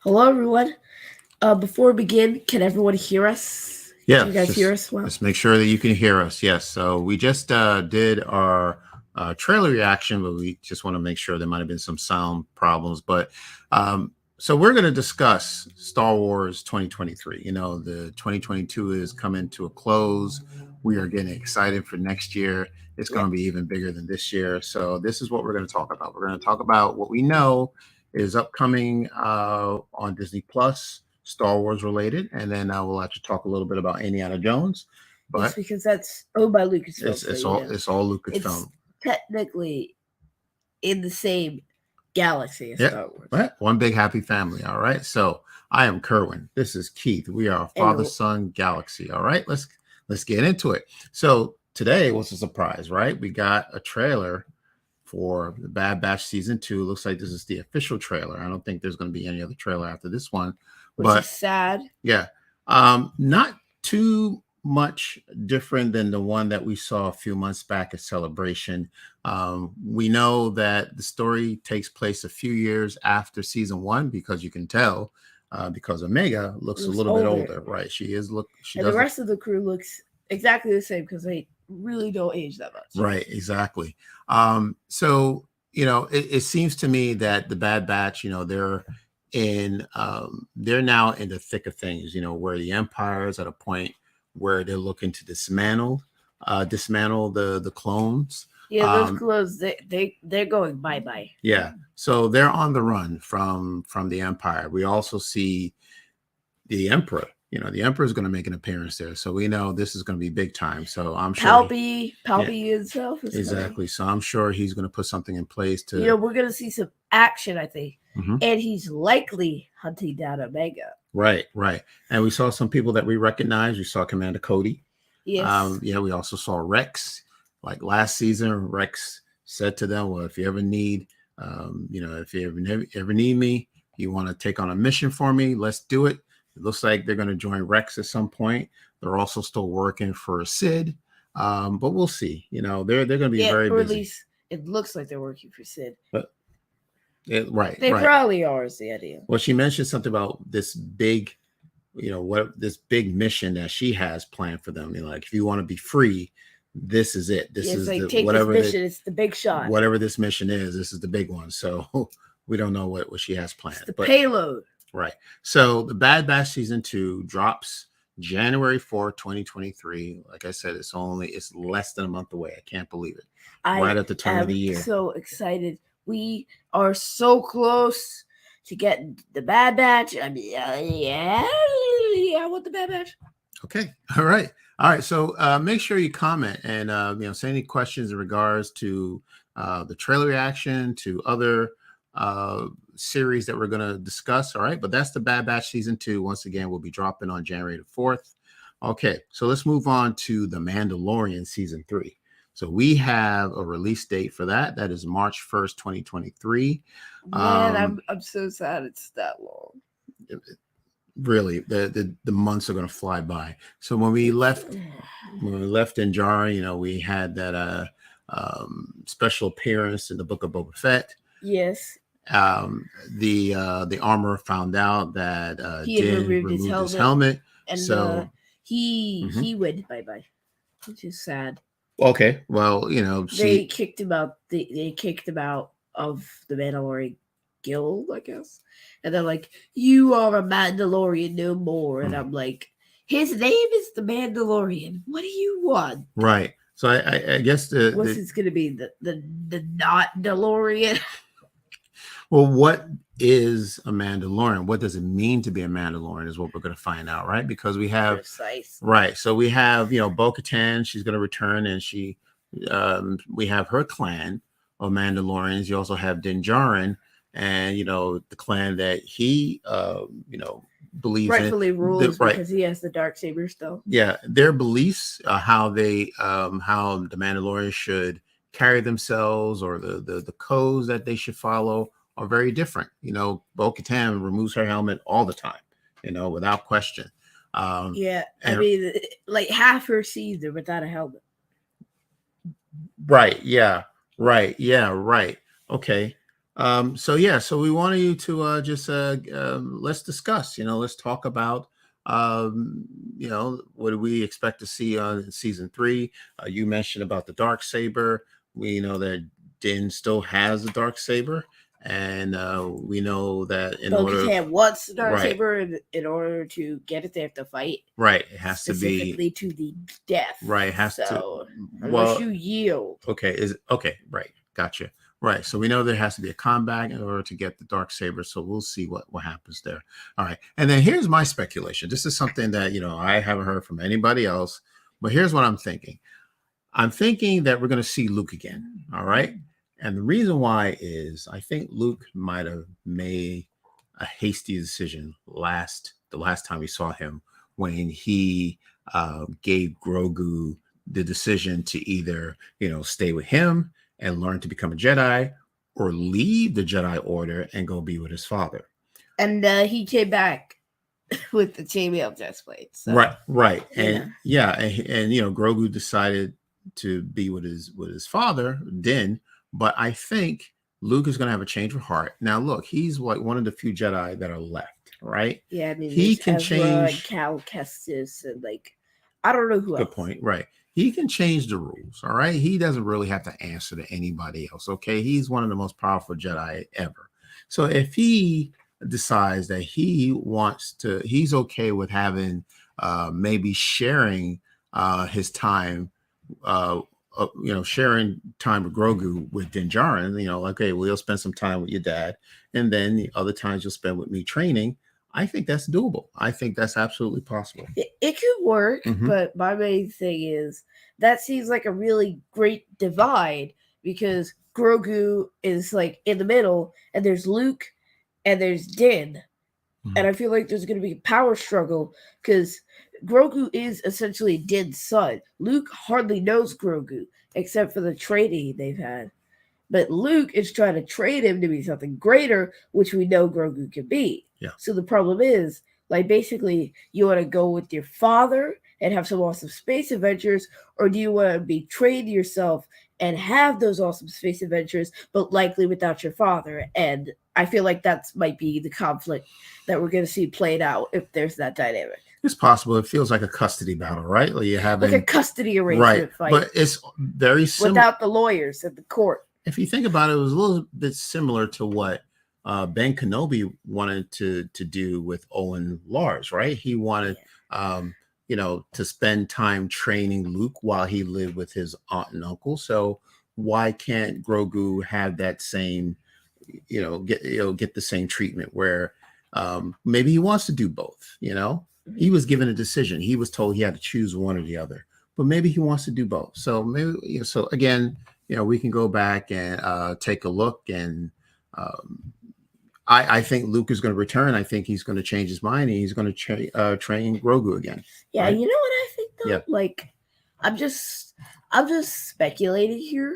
Hello, everyone. Before we begin, can everyone hear us? Yeah, Can you guys hear us well? just make sure that you can hear us. Yes. So we just did our trailer reaction, but we just want to make sure there might have been some sound problems. But so we're going to discuss Star Wars 2023. The 2022 is coming to a close. We are getting excited for next year. It's going Yeah. to be even bigger than this year. So this is what we're going to talk about. We're going to talk about what we know is upcoming on Disney Plus, Star Wars related, and then we'll actually talk a little bit about Indiana Jones. It's But because that's owned by Lucasfilm. it's So, it's all it's Lucasfilm. technically in the same galaxy as Yeah, Star Wars. right. One big happy family. All right. So I am Kerwin. This is Keith. We are And father son galaxy. All right. Let's get into it. So today was a surprise, right? We got a trailer for the Bad Batch season 2. Looks like this is the official trailer. I don't think there's going to be any other trailer after this one, which but is sad. yeah, not too much different than the one that we saw a few months back at Celebration. We know that the story takes place a few years after season 1 because you can tell because Omega looks a little bit older, right? She and the rest of the crew looks exactly the same because they really don't age that much. Right, exactly. So it seems to me that the Bad Batch, they're now in the thick of things, where the Empire is at a point where they're looking to dismantle the clones. Yeah, those clones, they're going bye-bye. Yeah, so they're on the run from the Empire. We also see the Emperor. The Emperor is going to make an appearance there, so we know this is going to be big time. So I'm sure Palpy himself is exactly. coming. So I'm sure he's going to put something in place to. We're going to see some action, I think, and he's likely hunting down Omega. Right. And we saw some people that we recognize. We saw Commander Cody. Yes. We also saw Rex. Like last season, Rex said to them, "Well, if you ever need, if you ever need me, you want to take on a mission for me, let's do it." It looks like they're going to join Rex at some point. They're also still working for Sid, but we'll see. They're going to be very busy. At least it looks like they're working for Sid. But they probably are, is the idea. Well, she mentioned something about this big, this big mission that she has planned for them. Like, if you want to be free, this is it. This is like, whatever this mission. It's the big shot. Whatever this mission is, this is the big one. So we don't know what she has planned. It's the payload. Right. So the Bad Batch season 2 drops January 4th, 2023. Like I said, it's less than a month away. I can't believe it. Right at the turn of the year. So excited. We are so close to getting the Bad Batch. I mean, I want the Bad Batch. Okay. All right. So make sure you comment and say any questions in regards to the trailer reaction, to other series that we're going to discuss. All right. But that's the Bad Batch season 2. Once again, we'll be dropping on January the 4th. Okay. So let's move on to the Mandalorian season 3. So we have a release date for that. That is March 1st, 2023. Man, I'm so sad it's that long. Really, the months are going to fly by. So when we left in Djarin, we had that special appearance in the Book of Boba Fett. Yes. The armor found out that he had removed his helmet, and so he went bye-bye, which is sad. Okay, well, they kicked him out. They kicked him out of the Mandalorian Guild, I guess. And they're like, "You are a Mandalorian no more." And I'm like, "His name is the Mandalorian. What do you want?" Right. So I guess what's it's going to be the not DeLorean. Well, what is a Mandalorian? What does it mean to be a Mandalorian is what we're going to find out, right? Because we have Precise. Right. So we have, Bo-Katan, she's going to return, and we have her clan of Mandalorians. You also have Din Djarin, and the clan that he believes rightfully rules because he has the darksaber still. Yeah, their beliefs, how the Mandalorians should carry themselves, or the codes that they should follow, are very different. Bo-Katan removes her helmet all the time, without question. I mean, like half her scenes are without a helmet. Right. Yeah. Right. Okay. So yeah, so we wanted you to just let's discuss. Let's talk about um, what do we expect to see on season 3. You mentioned about the darksaber. We know that Din still has the darksaber, and we know that in order, Bo-Katan wants the right, darksaber, in order to get it, they have to fight right, it has to be specifically to the death. right. It has to. So unless Well, you yield, okay, is okay, right. Gotcha. Right. So we know there has to be a combat in order to get the dark saber. So we'll see what happens there. All right. And then here's my speculation. This is something that I haven't heard from anybody else, but here's what I'm thinking. I'm thinking that we're going to see Luke again. All right. And the reason why is I think Luke might have made a hasty decision the last time we saw him, when he gave Grogu the decision to either stay with him and learn to become a Jedi, or leave the Jedi Order and go be with his father. and he came back with the chainmail chestplate. So, Right, and Grogu decided to be with his father, Din. But I think Luke is going to have a change of heart. Now, look, he's like one of the few Jedi that are left, right? Yeah, I mean, he can Ezra change. And Cal Kestis, and I don't know who else. Good point, right? He can change the rules, all right? He doesn't really have to answer to anybody else, okay? He's one of the most powerful Jedi ever. So if he decides that he's okay with having maybe sharing his time, sharing time with Grogu with Din Djarin, okay, well, you'll spend some time with your dad, and then the other times you'll spend with me training. I think that's doable. I think that's absolutely possible. It could work, but my main thing is that seems like a really great divide, because Grogu is in the middle, and there's Luke, and there's Din. And I feel like there's going to be a power struggle, because Grogu is essentially Din's son. Luke hardly knows Grogu, except for the training they've had. But Luke is trying to train him to be something greater, which we know Grogu can be. Yeah. So the problem is, basically, you want to go with your father and have some awesome space adventures, or do you want to be trained yourself and have those awesome space adventures, but likely without your father? And I feel like that might be the conflict that we're going to see played out if there's that dynamic. It's possible. It feels like a custody battle, right? Like you're having a custody arrangement fight. But it's very similar. Without the lawyers at the court. If you think about it, it was a little bit similar to what Ben Kenobi wanted to do with Owen Lars, right? He wanted, to spend time training Luke while he lived with his aunt and uncle. So why can't Grogu have that same, get the same treatment where maybe he wants to do both? He was given a decision. He was told he had to choose one or the other, but maybe he wants to do both. So maybe, so again, we can go back and take a look. And I think Luke is going to return. I think he's going to change his mind, and he's going to train Grogu again. Yeah, right? You know what I think though? Yeah. I'm just speculating here,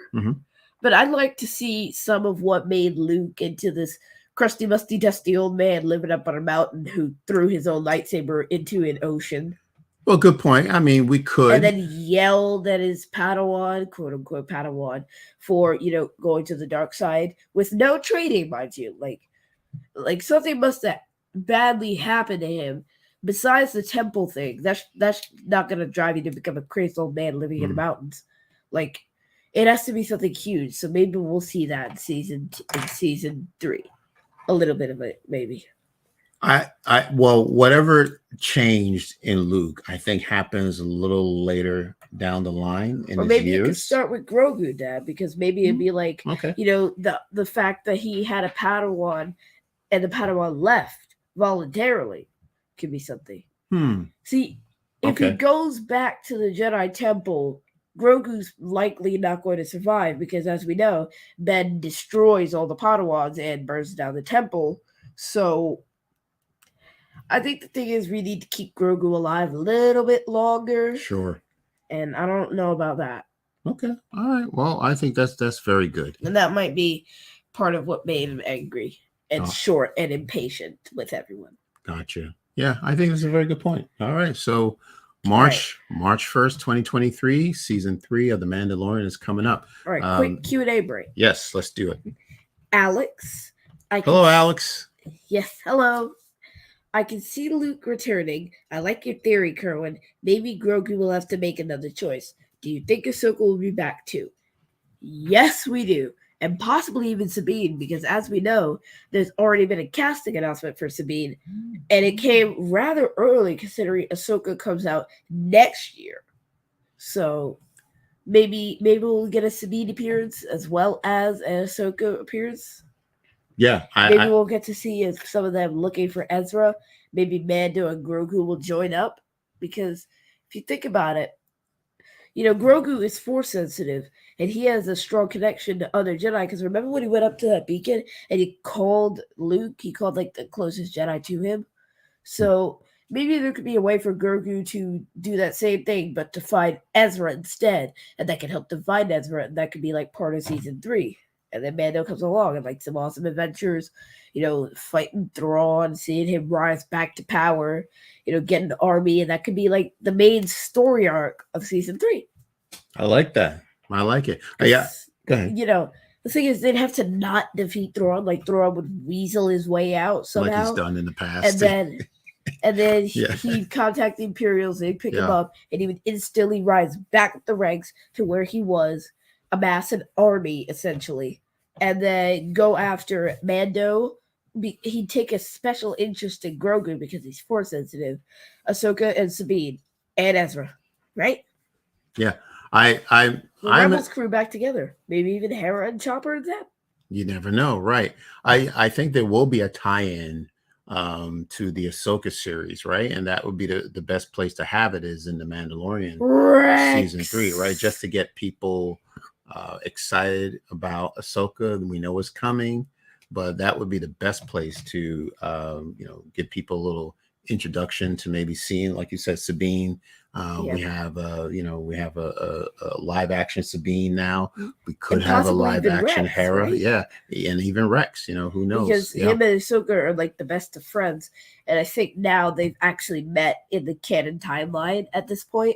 but I'd like to see some of what made Luke into this crusty, musty, dusty old man living up on a mountain who threw his own lightsaber into an ocean. Well, good point. I mean, we could. And then yelled at his Padawan, quote unquote Padawan, for, going to the dark side with no training, mind you. Like something must have badly happened to him besides the temple thing. That's not going to drive you to become a crazy old man living in the mountains. It has to be something huge. So maybe we'll see that in season 3. A little bit of it, maybe. Well, whatever changed in Luke, I think happens a little later down the line in or his maybe years. You could start with Grogu, Dad, because maybe it'd be okay. The fact that he had a Padawan and the Padawan left voluntarily could be something. See, if he goes back to the Jedi Temple, Grogu's likely not going to survive, because as we know, Ben destroys all the Padawans and burns down the temple. So I think the thing is, we need to keep Grogu alive a little bit longer. Sure. And I don't know about that. Okay. All right. Well, I think that's very good. And that might be part of what made him angry and short and impatient with everyone. Gotcha. Yeah, I think that's a very good point. All right. So March 1st, 2023, season 3 of The Mandalorian is coming up. All right. Quick Q&A break. Yes, let's do it. Alex. Hello, Alex. Yes, hello. I can see Luke returning. I like your theory, Kerwin. Maybe Grogu will have to make another choice. Do you think Ahsoka will be back too? Yes, we do. And possibly even Sabine, because as we know, there's already been a casting announcement for Sabine, and it came rather early considering Ahsoka comes out next year. So maybe we'll get a Sabine appearance as well as an Ahsoka appearance. Yeah, Maybe we'll get to see some of them looking for Ezra. Maybe Mando and Grogu will join up, because if you think about it, Grogu is force sensitive, and he has a strong connection to other Jedi. Because remember when he went up to that beacon and he called Luke, he called like the closest Jedi to him. So maybe there could be a way for Grogu to do that same thing, but to find Ezra instead, and that could help them find Ezra, and that could be like part of season 3. And then Mando comes along and like some awesome adventures, fighting Thrawn, seeing him rise back to power, getting the army, and that could be like the main story arc of season 3. I like that. I like it. Yeah, go ahead. The thing is, they'd have to not defeat Thrawn. Like Thrawn would weasel his way out somehow, like he's done in the past, and then he'd contact the Imperials. They'd pick him up, and he would instantly rise back up the ranks to where he was, amass an army essentially, and then go after Mando. He'd take a special interest in Grogu because he's force sensitive, Ahsoka and Sabine and Ezra, right? Yeah, the Rebels crew back together. Maybe even Hera and Chopper and Zeb. You never know, right? I think there will be a tie-in to the Ahsoka series, right? And that would be the best place to have it is in the Mandalorian season 3, right? Just to get people excited about Ahsoka. We know it's coming, but that would be the best place to give people a little introduction to maybe seeing, like you said, Sabine. We have a live action Sabine now. We could have a live action Rex, Hera, right? Yeah, and even Rex. Who knows? Because him and Ahsoka are like the best of friends, and I think now they've actually met in the canon timeline at this point.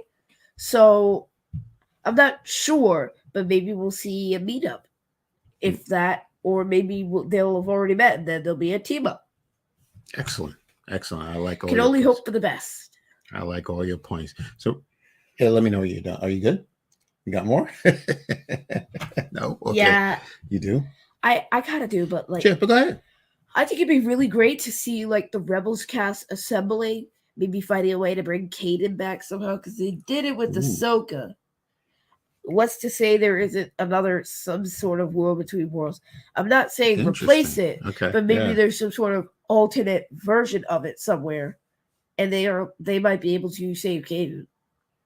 So I'm not sure, but maybe we'll see a meetup, if that, or maybe they'll have already met, and then there'll be a team up. Excellent. I like all. Can only hope for the best. I like all your points. So, let me know when you're done. Are you good? You got more? No? Okay. Yeah. You do? I kind of do, but like... Sure, but go ahead. I think it'd be really great to see like the Rebels cast assembling, maybe finding a way to bring Kanan back somehow, because they did it with Ahsoka. What's to say there isn't some sort of world between worlds? I'm not saying replace it, but maybe there's some sort of alternate version of it somewhere, and they might be able to save Kanan,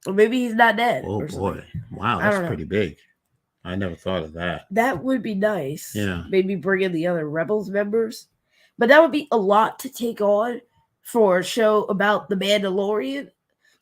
or maybe he's not dead. Oh boy! Wow, that's pretty big. I never thought of that. That would be nice. Yeah, maybe bring in the other Rebels members, but that would be a lot to take on for a show about the Mandalorian.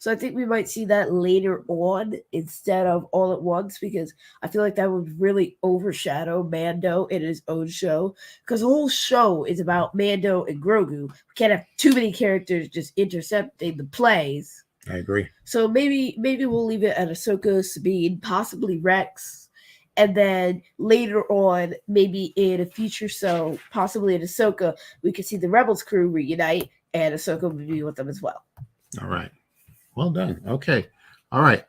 So I think we might see that later on instead of all at once, because I feel like that would really overshadow Mando in his own show, because the whole show is about Mando and Grogu. We can't have too many characters just intercepting the plays. I agree. So maybe we'll leave it at Ahsoka, Sabine, possibly Rex, and then later on, maybe in a future show, possibly in Ahsoka, we could see the Rebels crew reunite, and Ahsoka will be with them as well. All right. Well done. Okay. All right.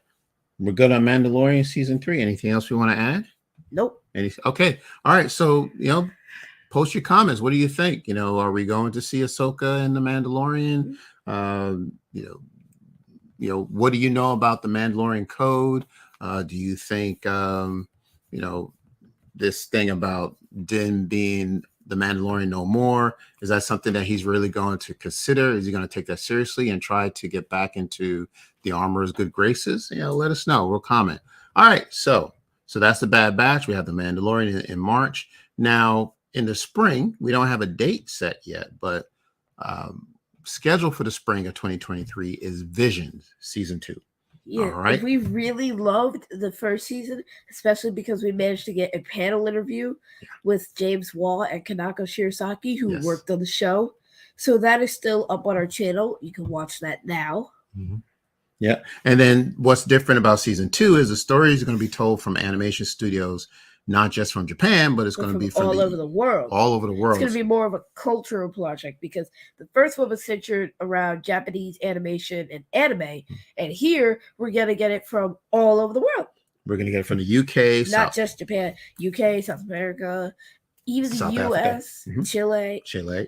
We're good on Mandalorian season 3. Anything else we want to add? Nope. Okay. All right. So, post your comments. What do you think? Are we going to see Ahsoka and the Mandalorian? What do you know about the Mandalorian code? Do you think, this thing about Din being the Mandalorian no more, is that something that he's really going to consider? Is he going to take that seriously and try to get back into the Armorer's good graces? Let us know. We'll comment. All right. So that's the Bad Batch. We have the Mandalorian in March. Now, in the spring, we don't have a date set yet, but scheduled for the spring of 2023 is Visions season 2. Yeah, all right. We really loved the first season, especially because we managed to get a panel interview with James Wall and Kanako Shirazaki, who worked on the show. So that is still up on our channel. You can watch that now. Mm-hmm. Yeah. And then what's different about season 2 is the story is going to be told from Animation Studios' not just from Japan, but it's going to be from all over the world. All over the world. It's going to be more of a cultural project because the first one was centered around Japanese animation and anime, and here we're going to get it from all over the world. We're going to get it from the UK, not just Japan, UK, South America, even the US, Chile,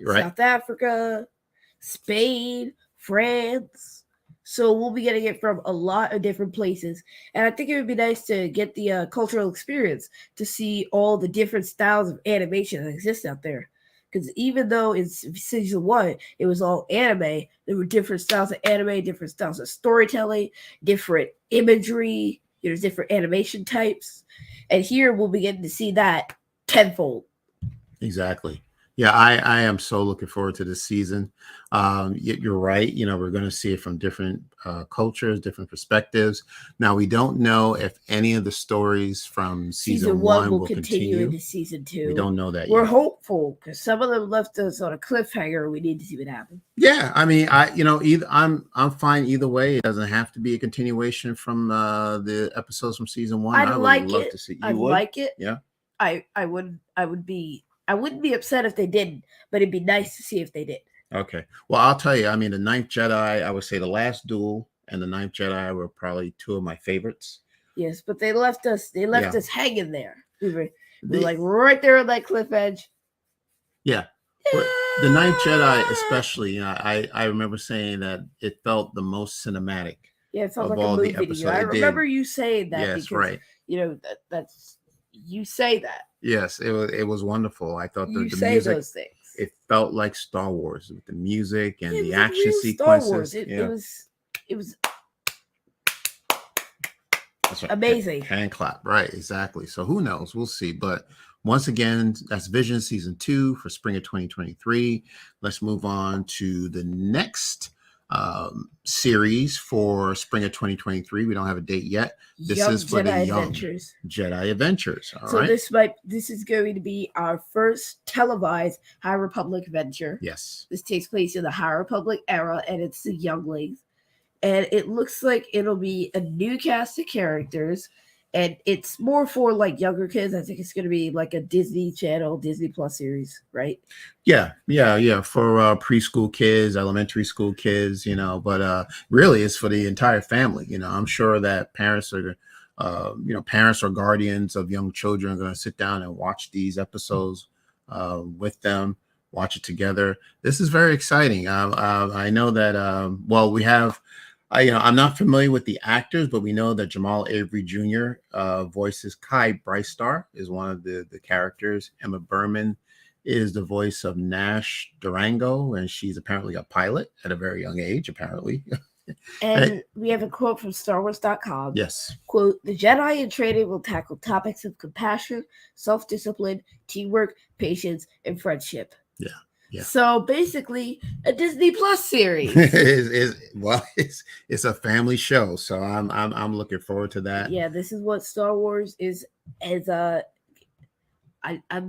right? South Africa, Spain, France. So we'll be getting it from a lot of different places. And I think it would be nice to get the cultural experience to see all the different styles of animation that exist out there. Because even though in season 1, it was all anime, there were different styles of anime, different styles of storytelling, different imagery, there's different animation types. And here we'll be getting to see that tenfold. Exactly. Yeah, I am so looking forward to this season. You're right. We're going to see it from different cultures, different perspectives. Now, we don't know if any of the stories from season 1 will continue into season 2. We don't know that We're yet. hopeful because some of them left us on a cliffhanger. We need to see what happens. Yeah, I mean, either I'm fine either way. It doesn't have to be a continuation from the episodes from season 1. I would like love to see. I'd like it. Yeah, I wouldn't be upset if they didn't, but it'd be nice to see if they did. Okay. Well, I'll tell you, I mean, the Ninth Jedi, I would say The Last Duel and the Ninth Jedi were probably 2 of my favorites. Yes, but they left us us hanging there. We were like right there on that cliff edge. Yeah. The Ninth Jedi especially, I remember saying that it felt the most cinematic. Yeah, it felt like a movie to you. I remember you saying that. Yes, because, right. That's you say that. Yes, it was wonderful. I thought the say music, those things. It felt like Star Wars with the music and the action sequences. Star Wars. It was That's right. Amazing. Hand clap, right? Exactly. So who knows? We'll see. But once again, that's Vision season 2 for spring of 2023. Let's move on to the next series for spring of 2023. We don't have a date yet. This is for Jedi the Young Adventures. Jedi Adventures. All so right. This is going to be our first televised High Republic adventure. Yes. This takes place in the High Republic era, and it's the younglings. And it looks like it'll be a new cast of characters, and it's more for like younger kids. I think it's going to be like a Disney Channel, Disney Plus series, right? Yeah. For preschool kids, elementary school kids, but really it's for the entire family. I'm sure that parents are, parents or guardians of young children are going to sit down and watch these episodes with them, watch it together. This is very exciting. I know that, we have, I'm not familiar with the actors, but we know that Jamal Avery Jr. Voices Kai Brightstar, is one of the characters. Emma Berman is the voice of Nash Durango, and she's apparently a pilot at a very young age, apparently. And we have a quote from StarWars.com. Yes. Quote, "The Jedi in training will tackle topics of compassion, self-discipline, teamwork, patience, and friendship." Yeah. Yeah. So basically, a Disney Plus series. It's a family show, so I'm looking forward to that. Yeah, this is what Star Wars is. I'm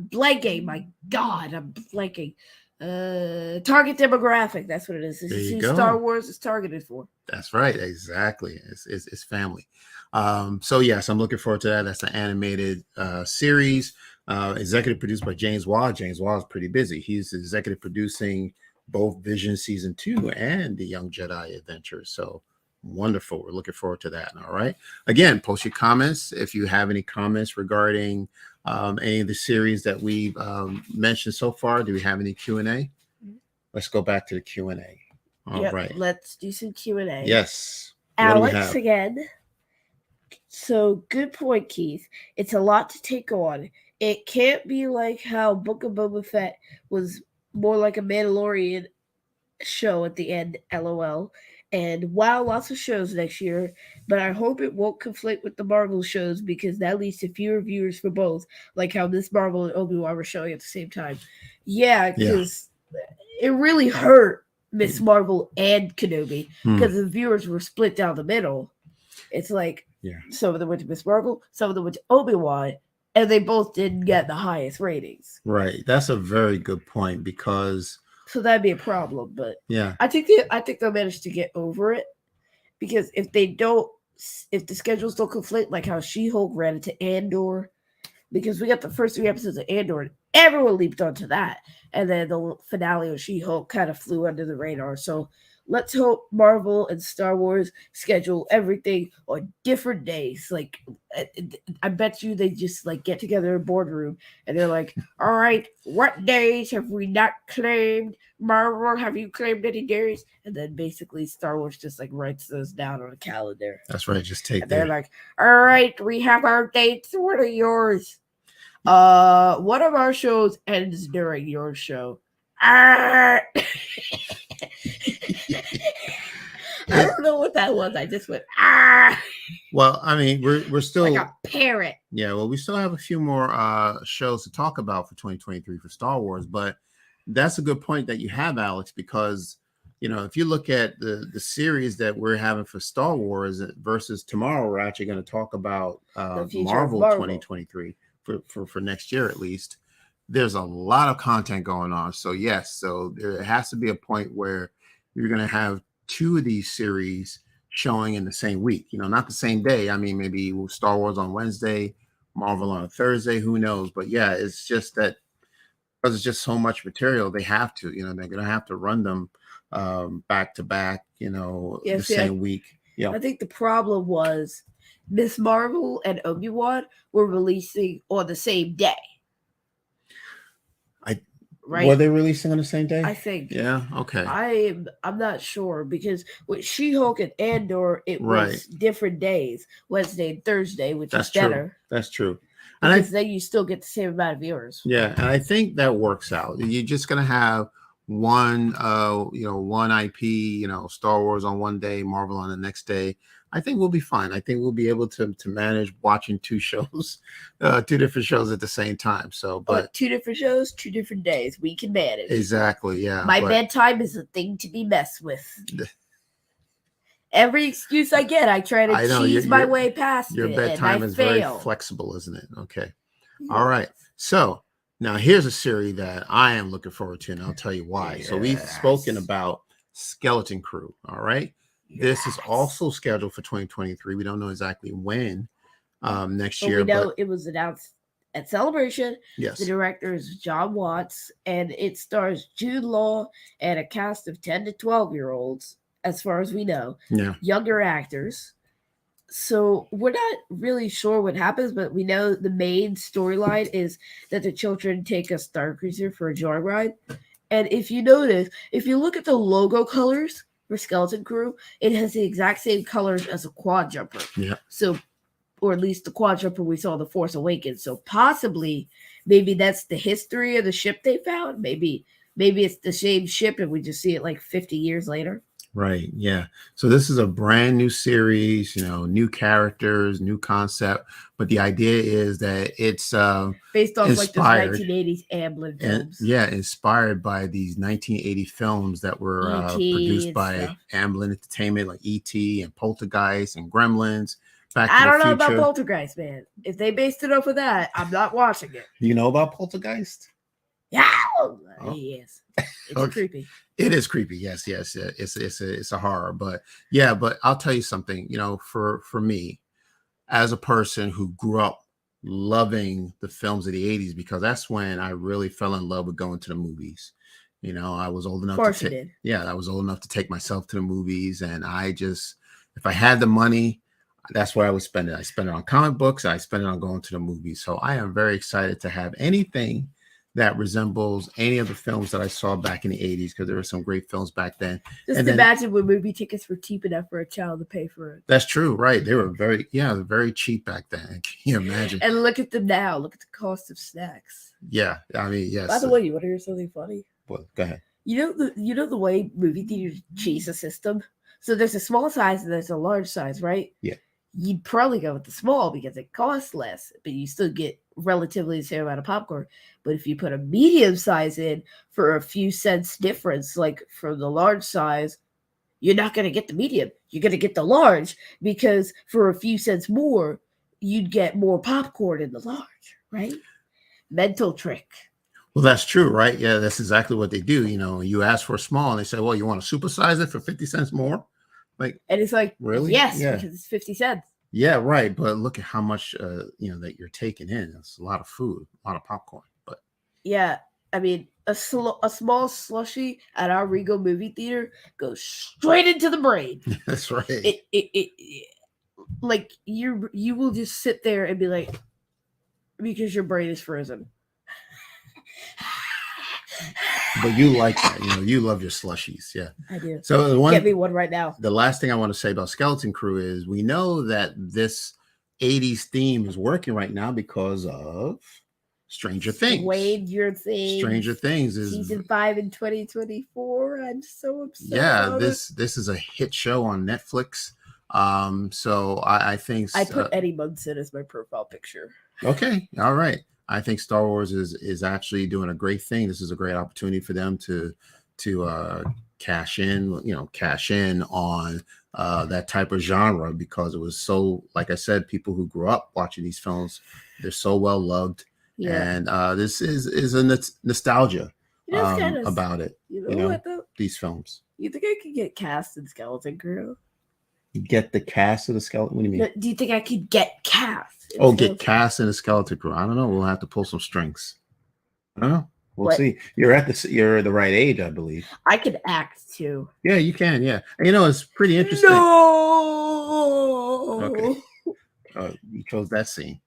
blanking. My God, I'm blanking. Target demographic. That's what it is. This is who Star Wars is targeted for. That's right. Exactly. It's family. So yes, I'm looking forward to that. That's an animated series. Executive produced by James Waugh. James Waugh is pretty busy. He's executive producing both Vision season 2 and the Young Jedi Adventures. So wonderful. We're looking forward to that. All right. Again, post your comments if you have any comments regarding any of the series that we've mentioned so far. Do we have any Q&A? Let's go back to the Q&A. All right. Let's do some Q&A. Yes. Alex again. So good point, Keith. It's a lot to take on. It can't be like how Book of Boba Fett was more like a Mandalorian show at the end, LOL. And wow, lots of shows next year. But I hope it won't conflict with the Marvel shows because that leads to fewer viewers for both, like how Miss Marvel and Obi-Wan were showing at the same time. Yeah, because it really hurt Miss Marvel and Kenobi because the viewers were split down the middle. It's like some of them went to Miss Marvel, some of them went to Obi-Wan, and they both didn't get the highest ratings. Right. That's a very good point because... So that'd be a problem, but yeah, I think they'll manage to get over it because if the schedules don't conflict, like how She-Hulk ran into Andor, because we got the first 3 episodes of Andor, and everyone leaped onto that, and then the finale of She-Hulk kind of flew under the radar. So let's hope Marvel and Star Wars schedule everything on different days. Like, I bet you they just like get together in a boardroom and they're like, "All right, what days have we not claimed? Marvel, have you claimed any days?" And then basically Star Wars just like writes those down on a calendar. That's right. Just take And they're their like, "All right, we have our dates. What are yours?" One of our shows ends during your show. Ah! I don't know what that was. I just went ah. Well, I mean, we're still like a parrot. Yeah, well, we still have a few more shows to talk about for 2023 for Star Wars, but that's a good point that you have, Alex, because if you look at the series that we're having for Star Wars versus tomorrow, we're actually going to talk about Marvel 2023 for next year at least. There's a lot of content going on, so yes, so there has to be a point where you're going to have two of these series showing in the same week, not the same day. I mean, maybe Star Wars on Wednesday, Marvel on a Thursday, who knows? But yeah, it's just that because it's just so much material, they have to, they're going to have to run them back to back, the same week. Yeah, I think the problem was Miss Marvel and Obi-Wan were releasing on the same day. Right? Were they releasing on the same day? I think. Yeah. Okay. I'm not sure because with She-Hulk and Andor, it was different days, Wednesday and Thursday, which is better. That's true. Because then you still get the same amount of viewers. Yeah, and I think that works out. You're just gonna have one, one IP, Star Wars on one day, Marvel on the next day. I think we'll be fine. I think we'll be able to manage watching two shows, two different shows at the same time. So, but 2 different shows, 2 different days, we can manage. Exactly. Yeah. My bedtime is a thing to be messed with. Every excuse I get, I try to cheese my way past it. Your bedtime is fail. very flexible, isn't it? Okay. Yes. All right. So now here's a series that I am looking forward to, and I'll tell you why. Yes. So we've spoken about Skeleton Crew. All right. This is also scheduled for 2023. We don't know exactly when next year. We know it was announced at Celebration. Yes. The director is John Watts, and it stars Jude Law and a cast of 10 to 12-year-olds, as far as we know. Yeah. Younger actors. So we're not really sure what happens, but we know the main storyline is that the children take a Star Cruiser for a joyride. And if you notice, if you look at the logo colors for Skeleton Crew, it has the exact same colors as a quad jumper. Yeah. So, or at least the quad jumper we saw in The Force Awakens. So possibly, maybe that's the history of the ship they found. Maybe it's the same ship and we just see it like 50 years later. Right. Yeah. So this is a brand new series, new characters, new concept. But the idea is that it's based off like those 1980s Amblin films. Inspired by these 1980 films that were produced by Amblin Entertainment, like E.T. and Poltergeist and Gremlins. I don't know about Poltergeist, man. If they based it off of that, I'm not watching it. You know about Poltergeist? Yeah. Oh. Yes. It's creepy. It is creepy. Yes. It's a horror, but I'll tell you something, for me as a person who grew up loving the films of the 80s, because that's when I really fell in love with going to the movies. I was old enough I was old enough to take myself to the movies. And if I had the money, that's where I would spend it. I spend it on comic books. I spend it on going to the movies. So I am very excited to have anything that resembles any of the films that I saw back in the 80s, because there were some great films back then. Just imagine when movie tickets were cheap enough for a child to pay for it. That's true, right? They were very cheap back then. Can you imagine? And look at them now. Look at the cost of snacks. Yeah, I mean, yes. By the way, you want to hear something funny? Well, go ahead. You know the way movie theaters cheese a system? So there's a small size and there's a large size, right? Yeah. You'd probably go with the small because it costs less, but you still get relatively the same amount of popcorn. But if you put a medium size in for a few cents difference, like for the large size, you're not going to get the medium. You're going to get the large, because for a few cents more, you'd get more popcorn in the large, right? Mental trick. Well, that's true, right? Yeah, that's exactly what they do. You ask for a small and they say, well, you want to supersize it for 50 cents more? And it's like, really? Yes, because it's 50 cents. Yeah, right. But look at how much that you're taking in. It's a lot of food, a lot of popcorn. But Yeah, I mean, a small slushy at our Regal movie theater goes straight into the brain. that's right. It like you will just sit there and be like, because your brain is frozen. But you like that, you love your slushies. Yeah. I do. So Get me one right now. the last thing I want to say about Skeleton Crew is we know that this 80s theme is working right now because of Stranger Things. Stranger Things is season 5 in 2024. I'm so upset. Yeah, this is a hit show on Netflix. So I think I put Eddie Munson as my profile picture. Okay, all right. I think Star Wars is actually doing a great thing. This is a great opportunity for them to cash in on that type of genre, because it was so, like I said, people who grew up watching these films, they're so well loved. Yeah. And this is a nostalgia about it. What though? These films. You think I could get cast in Skeleton Crew? Get the cast of the Skeleton? What do you mean? No, do you think I could get cast? Get cast in the Skeleton Crew. I don't know. We'll have to pull some strings. I don't know. We'll see. You're the right age, I believe. I could act too. Yeah, you can. Yeah, and it's pretty interesting. No. Okay. You chose that scene.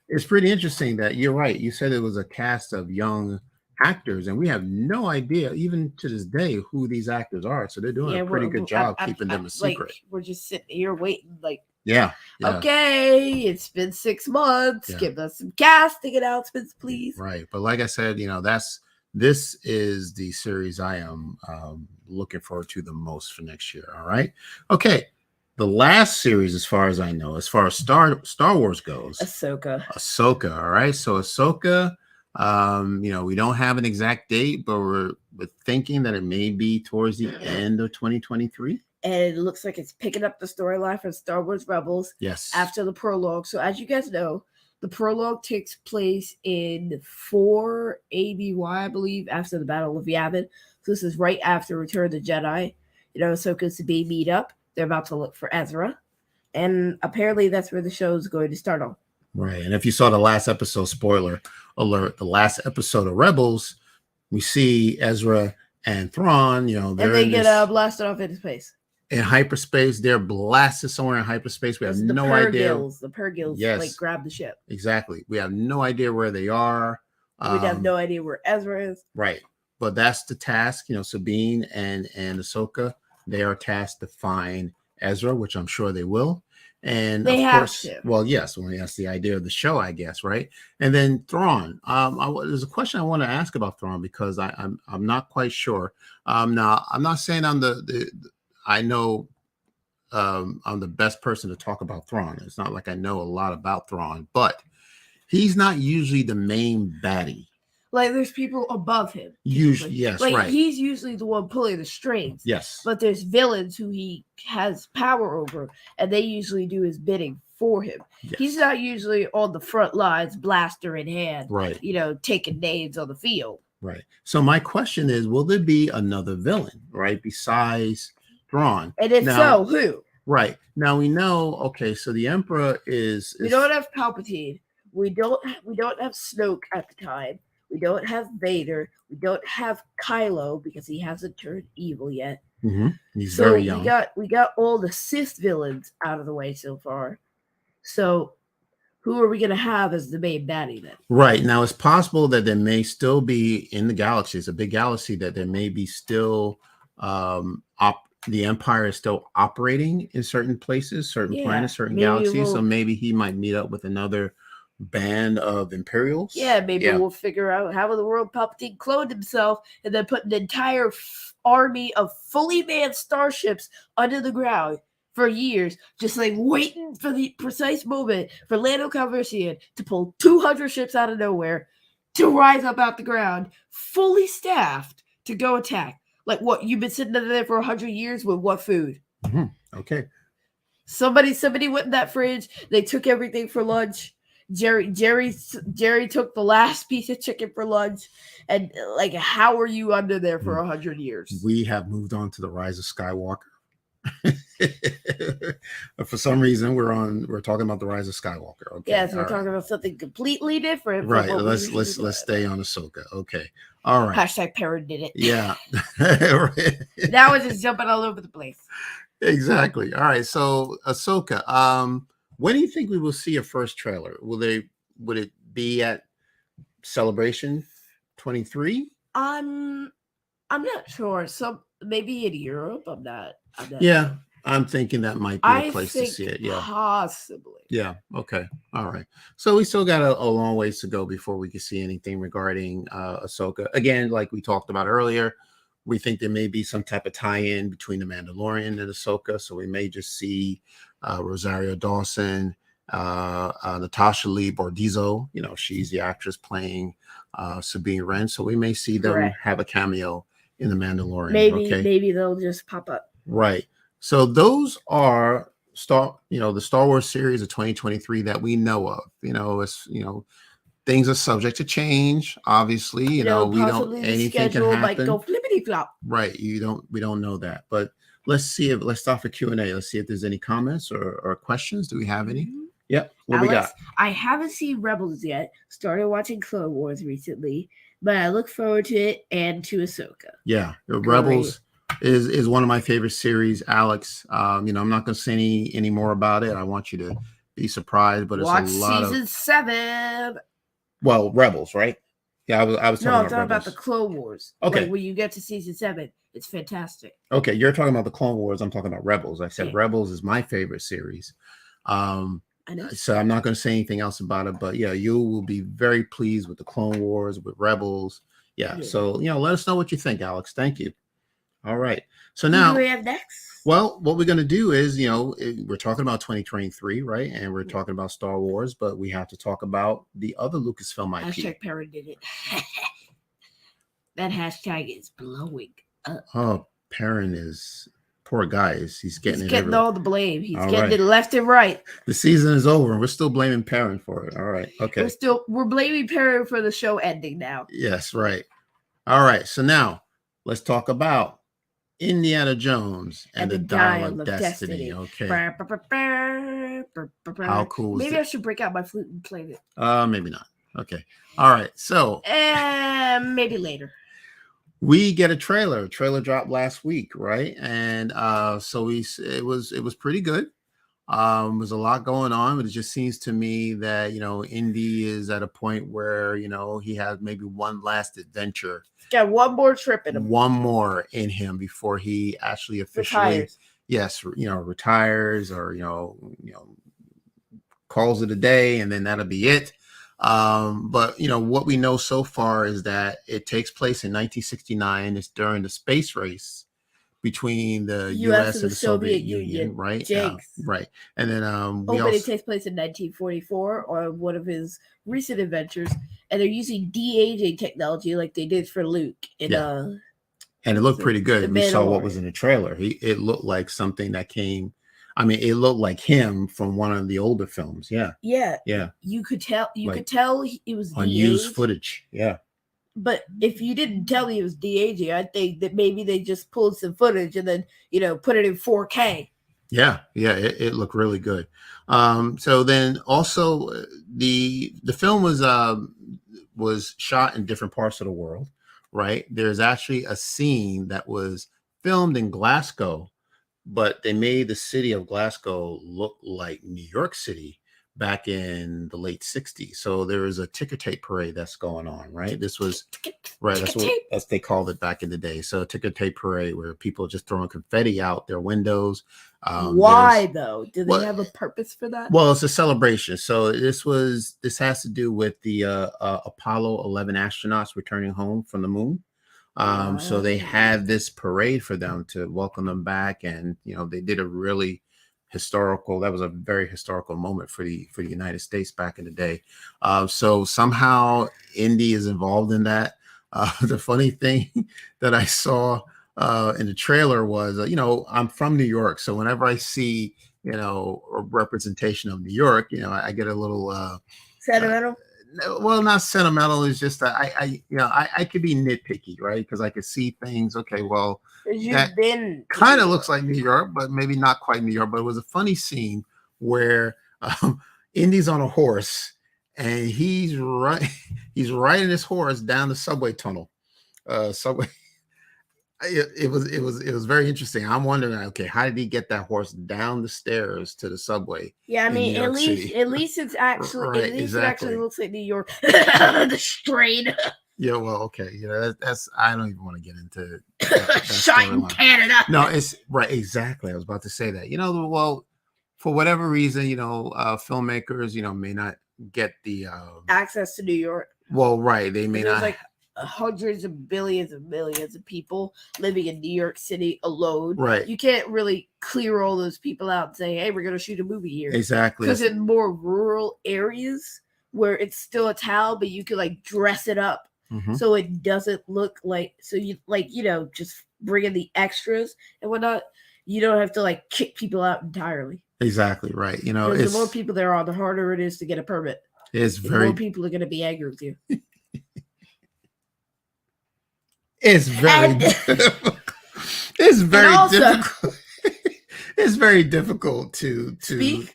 It's pretty interesting that you're right. You said it was a cast of young actors, and we have no idea, even to this day, who these actors are. So they're doing a pretty good job keeping them a secret. We're just sitting here waiting, yeah. Okay, it's been 6 months. Yeah. Give us some casting announcements, please. Right, but like I said, this is the series I am looking forward to the most for next year. All right, okay. The last series, as far as I know, as far as Star Wars goes, Ahsoka. All right, so Ahsoka. We don't have an exact date, but we're thinking that it may be towards the end of 2023. And it looks like it's picking up the storyline from Star Wars Rebels. Yes. After the prologue. So as you guys know, the prologue takes place in 4 ABY, I believe, after the Battle of Yavin. So this is right after Return of the Jedi. Ahsoka and Sabine meet up. They're about to look for Ezra. And apparently that's where the show is going to start on. Right. And if you saw the last episode, spoiler alert, the last episode of Rebels, we see Ezra and Thrawn, and they get blasted off into space. In hyperspace, they're blasted somewhere in hyperspace. We have no idea. The Purgils, grab the ship. Exactly. We have no idea where they are. We have no idea where Ezra is. Right. But that's the task. Sabine and Ahsoka, they are tasked to find Ezra, which I'm sure they will. And they of course, to. Well, yes, that's the idea of the show, I guess, right? And then Thrawn. There's a question I want to ask about Thrawn, because I'm not quite sure. Now, I'm not saying I'm I know I'm the best person to talk about Thrawn. It's not like I know a lot about Thrawn, but he's not usually the main baddie. There's people above him. Usually, yes, right. He's usually the one pulling the strings. Yes. But there's villains who he has power over, and they usually do his bidding for him. Yes. He's not usually on the front lines, blaster in hand, right? Taking names on the field. Right. So my question is, will there be another villain, right, besides Thrawn? And if so, who? Right. Now we know, okay, so the Emperor is we don't have Palpatine. We don't have Snoke at the time. We don't have Vader. We don't have Kylo because he hasn't turned evil yet. Mm-hmm. He's very young. We got all the Sith villains out of the way so far. So who are we going to have as the main baddie then? Right. Now, it's possible that there may still be in the galaxy. It's a big galaxy, that there may be still the Empire is still operating in certain places, certain planets, certain galaxies. So maybe he might meet up with another band of Imperials. Yeah, maybe we'll figure out how in the world Palpatine cloned himself and then put an entire army of fully manned starships under the ground for years, just waiting for the precise moment for Lando Calrissian to pull 200 ships out of nowhere to rise up out the ground, fully staffed to go attack. What, you've been sitting under there for 100 years with what food? Mm-hmm. Okay. Somebody went in that fridge. They took everything for lunch. Jerry took the last piece of chicken for lunch, and how are you under there for 100 years? We have moved on to the Rise of Skywalker. For some reason, we're talking about the Rise of Skywalker. Okay, Yes, we're all right. talking about something completely different. Right. From what Let's we usually let's talk stay about. on Ahsoka. Okay. All right. Hashtag parent did it. Yeah. Right. Now we're just jumping all over the place. Exactly. All right. So Ahsoka. When do you think we will see a first trailer? Would it be at Celebration 23? I'm not sure. So maybe in Europe. I'm not. Yeah. Sure. I'm thinking that might be a I place to think see it. Yeah. possibly. Yeah. Okay. All right. So we still got a long ways to go before we can see anything regarding Ahsoka. Again, like we talked about earlier, we think there may be some type of tie-in between the Mandalorian and Ahsoka. So we may just see Rosario Dawson, Natasha Lee Bordizzo. You know, she's the actress playing Sabine Wren. So we may see them Correct. have a cameo in the Mandalorian. Maybe they'll just pop up. Right. So those are the Star Wars series of 2023 that we know of. Things are subject to change. Obviously, we don't, anything can happen. Might go flippity flop. Right. We don't know that. But let's start for Q&A. Let's see if there's any comments or questions. Do we have any? Mm-hmm. Yep. What Alex, we got? I haven't seen Rebels yet. Started watching Clone Wars recently, but I look forward to it and to Ahsoka. Yeah, Rebels is one of my favorite series, Alex. I'm not going to say any more about it. I want you to be surprised, but Watch it's a lot season 7. Well, Rebels, right? Yeah, I was talking I'm talking about the Clone Wars. Okay, like when you get to season 7, it's fantastic. Okay, you're talking about the Clone Wars. I'm talking about Rebels. I said Rebels is my favorite series. I know. So I'm not going to say anything else about it, but yeah, you will be very pleased with the Clone Wars, with Rebels. Yeah. So let us know what you think, Alex. Thank you. All right. So now, who do we have next? Well, what we're going to do is, we're talking about 2023, right? And we're talking about Star Wars, but we have to talk about the other Lucasfilm IP. Hashtag parent did it. That hashtag is blowing up. Oh, Perrin is poor guy. He's getting all the blame. He's getting it left and right. The season is over, and we're still blaming Perrin for it. All right. Okay. We're blaming Perrin for the show ending now. Yes, right. All right. So now let's talk about Indiana Jones and the Dial of Destiny. Okay. How cool is Maybe I should break out my flute and play it. Maybe not. Okay. All right. So maybe later. We get a trailer. Trailer dropped last week, right? And so it was pretty good. There's a lot going on, but it just seems to me that Indy is at a point where he has maybe one last adventure. He's got one more trip in him. One more in him before he actually officially retires or calls it a day, and then that'll be it. But what we know so far is that it takes place in 1969. It's during the space race between the U.S. and the Soviet Union, right? Right. And then but it takes place in 1944 on one of his recent adventures, and they're using de-aging technology like they did for Luke. And it looked pretty good. We saw what was in the trailer. It looked like something that came. I mean, it looked like him from one of the older films. Yeah. You could tell. Could tell it was unused footage. Yeah. But if you didn't tell me it was de-aging, I think that maybe they just pulled some footage and then put it in 4K. Yeah. It looked really good. So then also the film was shot in different parts of the world. Right. There's actually a scene that was filmed in Glasgow, but they made the city of Glasgow look like New York City back in the late 60s. So there is a ticker tape parade that's going on, right? This was right. That's they called it back in the day. So a ticker tape parade where people are just throwing confetti out their windows. Why though? Do they have a purpose for that? Well, it's a celebration. So this has to do with the Apollo 11 astronauts returning home from the moon. So they had this parade for them to welcome them back, and they did a really that was a very historical moment for the United States back in the day. So somehow Indy is involved in that. The funny thing that I saw in the trailer was, I'm from New York, so whenever I see a representation of New York, I get a little sentimental. Well, not sentimental. It's just that I could be nitpicky, right? Because I could see things. Okay, well, You've been kind of looks like New York, but maybe not quite New York. But it was a funny scene where Indy's on a horse and he's riding his horse down the subway tunnel. Subway. It was very interesting. I'm wondering, okay, how did he get that horse down the stairs to the subway? Yeah, I mean, at least it's actually Right, at least exactly. it actually looks like New York. The strain. Yeah, well, okay, that's I don't even want to get into shot in Canada. No, it's right, exactly. I was about to say that. Well, for whatever reason, filmmakers, may not get the access to New York. Well, right, they may not. Like hundreds of billions of millions of people living in New York City alone. Right. You can't really clear all those people out and say, hey, we're going to shoot a movie here. Exactly. Because in more rural areas where it's still a town, but you could like dress it up so it doesn't look like, so you like, just bring in the extras and whatnot. You don't have to like kick people out entirely. Exactly. Right. The more people there are, the harder it is to get a permit. The more people are going to be angry with you. It's very difficult. It's very difficult. It's very difficult to speak.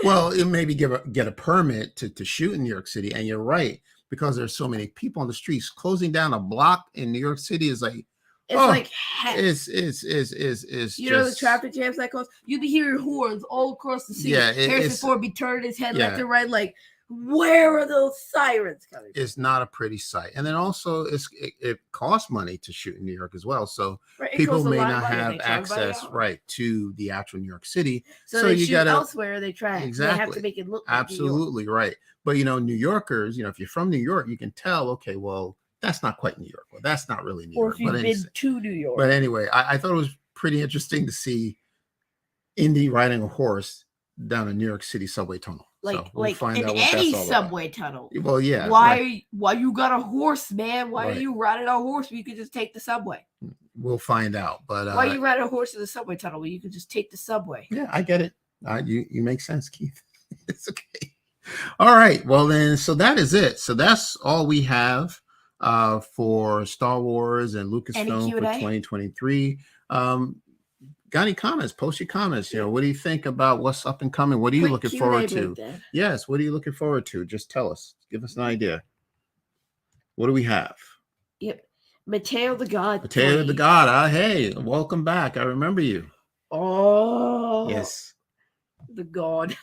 Well, it maybe get a permit to shoot in New York City, and you're right, because there's so many people on the streets. Closing down a block in New York City is like like heck. It's the traffic jams that cause you'd be hearing horns all across the city. Yeah, Harrison Ford be turning his head left and right like, where are those sirens coming from? It's not a pretty sight. And then also it costs money to shoot in New York as well. So people may not have access to the actual New York City. So they shoot elsewhere, they try. Exactly. They have to make it look like absolutely right. But New Yorkers, if you're from New York, you can tell, okay, well, that's not quite New York. Well, that's not really New York. Or if you've been to New York. But anyway, I thought it was pretty interesting to see Indy riding a horse down a New York City subway tunnel. Like in any subway tunnel. Well, yeah. Why you got a horse, man? Why are you riding a horse when you could just take the subway? We'll find out. But why are you riding a horse in the subway tunnel when you could just take the subway? Yeah, I get it. You make sense, Keith. It's okay. All right. Well, then, so that is it. So that's all we have for Star Wars and Lucasfilm for 2023. Got any comments? Post your comments. What do you think about what's up and coming? What are you looking forward to? Yes, what are you looking forward to? Just tell us. Give us an idea. What do we have? Yep. Mateo the God. Mateo the God. Hey, welcome back. I remember you. Oh. Yes. The God.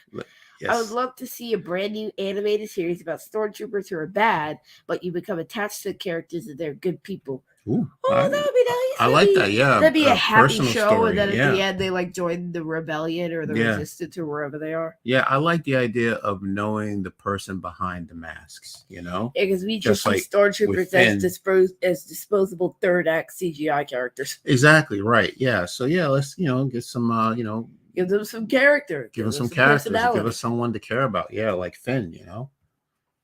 Yes. I would love to see a brand new animated series about stormtroopers who are bad, but you become attached to the characters and they're good people. Ooh, that would be nice. I like that. Yeah, that'd be a happy show, story. And then at the end they like join the rebellion or the resistance or wherever they are. Yeah, I like the idea of knowing the person behind the masks. Because we just see stormtroopers as disposable third act CGI characters. Exactly right. Yeah. So let's get some give them some character. Give them some characters. Give us someone to care about. Yeah, like Finn.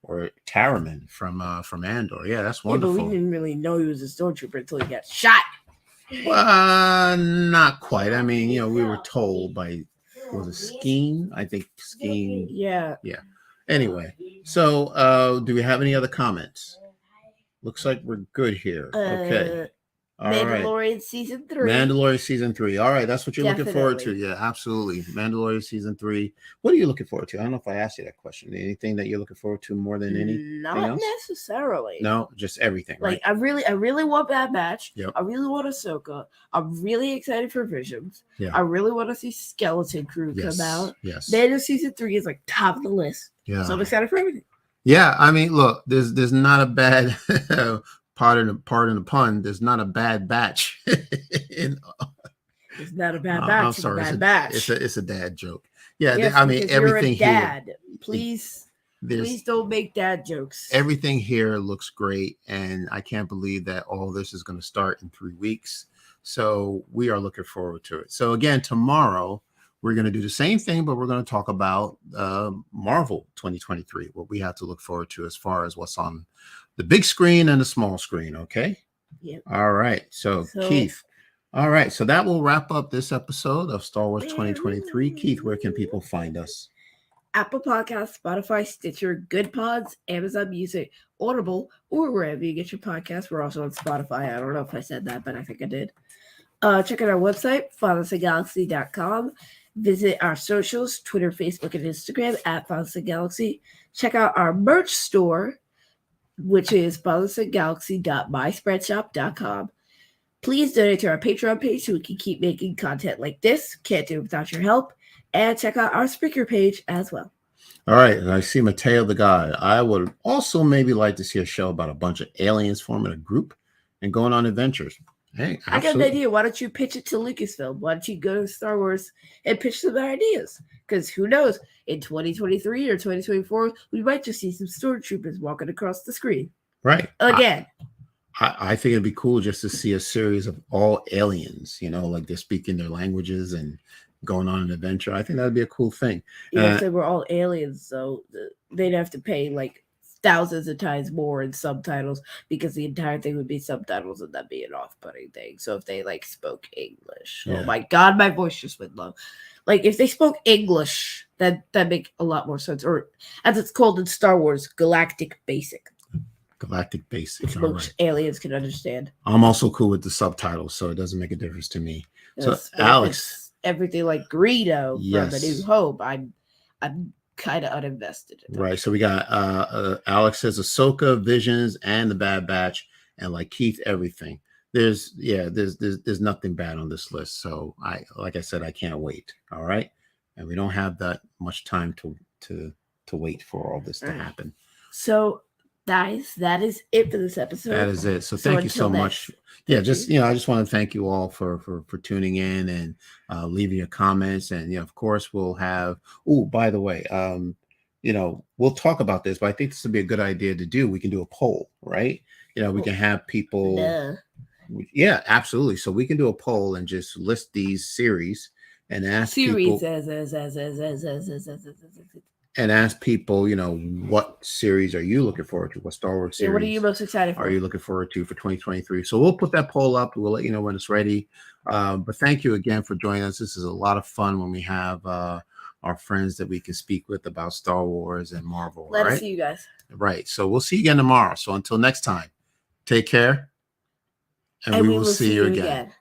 Or Taraman from Andor. Yeah, that's wonderful. Yeah, but we didn't really know he was a stormtrooper until he got shot. Well, not quite. I mean, we were told by, was it Skeen? I think Skeen. Yeah. Anyway, so do we have any other comments? Looks like we're good here. Okay. All Mandalorian season 3. Mandalorian season 3. All right, that's what you're looking forward to. Yeah, absolutely. Mandalorian season 3. What are you looking forward to? I don't know if I asked you that question. Anything that you're looking forward to more than anything Not else? Necessarily. No, just everything. Like I really want Bad Batch. Yep. I really want Ahsoka. I'm really excited for Visions. Yeah. I really want to see Skeleton Crew come out. Yes. Mandalorian season 3 is like top of the list. Yeah. So I'm excited for everything. Yeah, I mean, look, there's not a bad pardon the pun. There's not a bad batch. It's not a bad batch. I'm sorry, it's a bad batch. It's a dad joke. Yeah, yes, I mean everything you're a dad. Here. Please don't make dad jokes. Everything here looks great, and I can't believe that all this is going to start in 3 weeks. So we are looking forward to it. So again, tomorrow we're going to do the same thing, but we're going to talk about Marvel 2023. What we have to look forward to as far as what's on the big screen and the small screen. Okay. Yep. All right. So Keith. All right. So that will wrap up this episode of Star Wars 2023. Keith, where can people find us? Apple Podcasts, Spotify, Stitcher, Good Pods, Amazon Music, Audible, or wherever you get your podcasts. We're also on Spotify. I don't know if I said that, but I think I did. Check out our website, FatherSonGalaxy.com. Visit our socials, Twitter, Facebook, and Instagram at FatherSonGalaxy. Check out our merch store, which is FatherSonGalaxy.myspreadshop.com. Please donate to our Patreon page so we can keep making content like this. Can't do it without your help. And check out our Spreaker page as well. All right, and I see Mateo the guy. I would also maybe like to see a show about a bunch of aliens forming a group and going on adventures. Hey, I got an idea. Why don't you pitch it to Lucasfilm? Why don't you go to Star Wars and pitch some ideas? Because who knows, in 2023 or 2024, we might just see some stormtroopers walking across the screen. Right. Again. I think it'd be cool just to see a series of all aliens, like they're speaking their languages and going on an adventure. I think that'd be a cool thing. If they were all aliens, so they'd have to pay like thousands of times more in subtitles because the entire thing would be subtitles and that'd be an off-putting thing. So if they like spoke English, oh my god, my voice just went low. Like if they spoke English, that make a lot more sense. Or as it's called in Star Wars, Galactic Basic. Galactic Basic. Which most aliens can understand. I'm also cool with the subtitles, so it doesn't make a difference to me. Yes, so Alex, everything like Greedo from A New Hope, I'm kind of uninvested in that. Right. So we got Alex says Ahsoka, Visions, and the Bad Batch, and like Keith, everything. There's nothing bad on this list. So like I said, I can't wait. All right. And we don't have that much time to wait for all this to happen. So guys, that is it for this episode. That is it. So thank you so much. Yeah, just I just want to thank you all for tuning in and leaving your comments. And of course we'll have. Oh, by the way, we'll talk about this, but I think this would be a good idea to do. We can do a poll, right? We can have people. Yeah, absolutely. So we can do a poll and just list these series and ask people. And ask people, what series are you looking forward to? What Star Wars series? What are you most excited for? Are you looking forward to for 2023? So we'll put that poll up. We'll let you know when it's ready. But thank you again for joining us. This is a lot of fun when we have our friends that we can speak with about Star Wars and Marvel. Let us see you guys. Right. So we'll see you again tomorrow. So until next time, take care. And we will see you again.